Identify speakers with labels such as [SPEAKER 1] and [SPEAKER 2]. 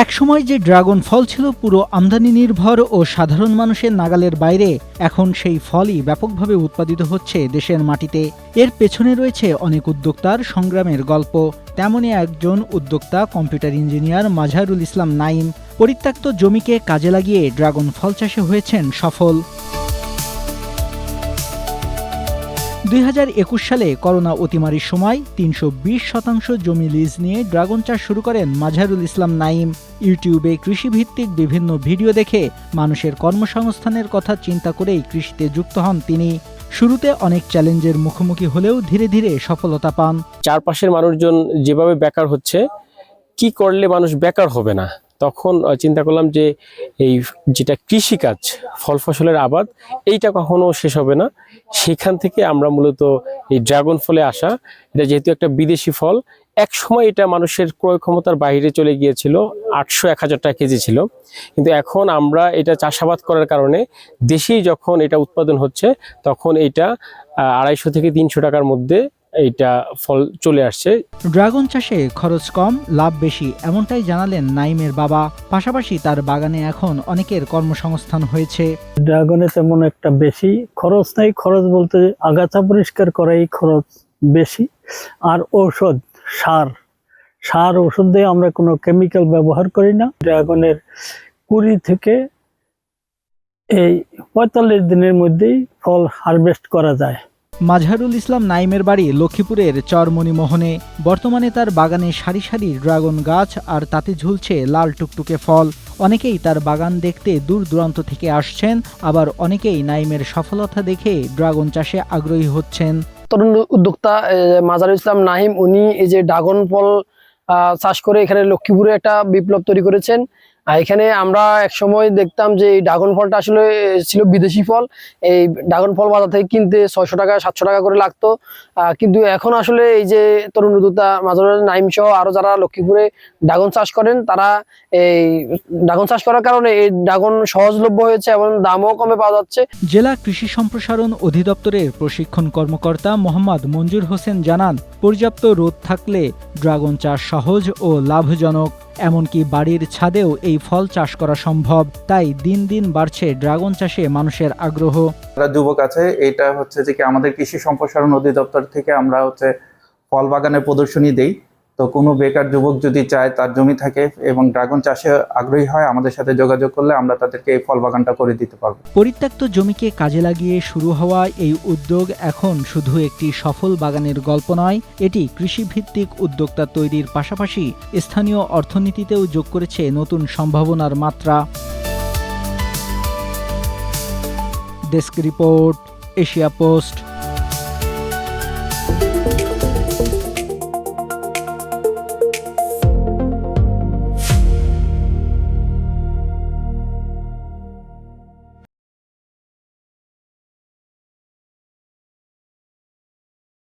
[SPEAKER 1] একসময় যে ড্রাগন ফল ছিল পুরো আমদানি নির্ভর ও সাধারণ মানুষের নাগালের বাইরে, এখন সেই ফলই ব্যাপকভাবে উৎপাদিত হচ্ছে দেশের মাটিতে। এর পেছনে রয়েছে অনেক উদ্যোক্তার সংগ্রামের গল্প। তেমনই একজন উদ্যোক্তা কম্পিউটার ইঞ্জিনিয়ার মাজহারুল ইসলাম নাঈম। পরিত্যক্ত জমিকে কাজে লাগিয়ে ড্রাগন ফল চাষে হয়েছেন সফল। 2021 সালে করোনা অতিমারির সময় 320% জমি লিজ নিয়ে ড্রাগন চাষ শুরু করেন মাজহারুল ইসলাম নাঈম। ইউটিউবে কৃষিভিত্তিক বিভিন্ন ভিডিও দেখে মানুষের কর্মসংস্থানের কথা চিন্তা করেই কৃষিতে যুক্ত হন তিনি। শুরুতে অনেক চ্যালেঞ্জের মুখোমুখি হলেও ধীরে ধীরে সফলতা পান।
[SPEAKER 2] চারপাশের মানুষজন যেভাবে বেকার হচ্ছে, কি করলে মানুষ বেকার হবে না, তখন চিন্তা করলাম যে এই যেটা কৃষিকাজ, ফল ফসলের আবাদ, এইটা কখনো শেষ হবে না। সেখান থেকে আমরা মূলত এই ড্রাগন ফলে আসা, এটা যেহেতু একটা বিদেশি ফল, এক সময় এটা মানুষের ক্রয় ক্ষমতার বাইরে চলে গিয়েছিল, 800-1000 টাকা কেজি ছিল। কিন্তু এখন আমরা এটা চাষাবাদ করার কারণে দেশেই যখন এটা উৎপাদন হচ্ছে, তখন এটা 250 থেকে 300 টাকার মধ্যে এইটা ফল চলে আসছে।
[SPEAKER 1] ড্রাগন চাষে খরচ কম, লাভ বেশি, এমনটাই জানালেন নাঈমের বাবা। পাশাপাশি তার বাগানে এখন অনেকের কর্মসংস্থান হয়েছে।
[SPEAKER 3] ড্রাগনে তেমন একটা বেশি খরচ নাই। খরচ বলতে আগাছা পরিষ্কার করাই খরচ বেশি, আর ঔষধ, সার ওষুধ দিয়ে আমরা কোনো কেমিক্যাল ব্যবহার করি না। ড্রাগনের 20 থেকে 45 দিনের মধ্যেই ফল হারভেস্ট করা যায়।
[SPEAKER 1] মাজহারুল ইসলাম নাঈমের বাড়ি লক্ষ্মীপুরের চরমণিমোহনে। বর্তমানে তার বাগানে সারি সারি ড্রাগন গাছ, আর তাতে ঝুলছে লাল টুকটুকে ফল। অনেকেই তার বাগান দেখতে দূর দূরান্ত থেকে আসছেন, আবার অনেকেই নাঈমের সফলতা দেখে ড্রাগন চাষে আগ্রহী হচ্ছেন।
[SPEAKER 4] তরুণ উদ্যোক্তা মাজহারুল ইসলাম নাঈম, উনি এই যে ড্রাগন ফল চাষ করে এখানে লক্ষ্মীপুরে একটা বিপ্লব তৈরি করেছেন। এখানে আমরা এক সময় দেখতাম যে এই ড্রাগন ফলটা আসলে ছিল বিদেশি ফল। এই ড্রাগন ফল বাজার থেকে কিনতে 600 টাকা 700 টাকা করে লাগতো। কিন্তু এখন আসলে এই যে তরুণ উদ্যোক্তা মাজহারুল নাঈম সহ আরো যারা লক্ষ্মীপুরে ড্রাগন চাষ করেন, তারা এই ড্রাগন চাষ করার কারণে এই ড্রাগন সহজলভ্য হয়েছে এবং দামও কমে পাওয়া যাচ্ছে।
[SPEAKER 1] জেলা কৃষি সম্প্রসারণ অধিদপ্তরের প্রশিক্ষণ কর্মকর্তা মোহাম্মদ মঞ্জুর হোসেন জানান, পর্যাপ্ত রোদ থাকলে ড্রাগন চাষ সহজ ও লাভজনক। এমনকি বাড়ির ছাদেও এই ফল চাষ করা সম্ভব। তাই দিন দিন বাড়ছে ড্রাগন চাষে মানুষের আগ্রহ।
[SPEAKER 5] যুবক আছে, এটা হচ্ছে যে কি আমাদের কৃষি সম্প্রসারণ অধিদপ্তর থেকে আমরা ফল বাগানের প্রদর্শনী দেই। তো কোনো বেকার যুবক যদি চায়, তার জমি থাকে এবং ড্রাগন চাষে আগ্রহী হয়, আমাদের সাথে যোগাযোগ করলে আমরা তাদেরকে এই ফল বাগানটা করে দিতে পারবো।
[SPEAKER 1] পরিত্যক্ত জমিকে কাজে লাগিয়ে শুরু হওয়া এই উদ্যোগ এখন শুধু একটি সফল বাগানের গল্প নয়, এটি কৃষিভিত্তিক উদ্যোক্তা তৈরির পাশাপাশি স্থানীয় অর্থনীতিতেও যোগ করেছে নতুন সম্ভাবনার মাত্রা। Desk report, Asia post.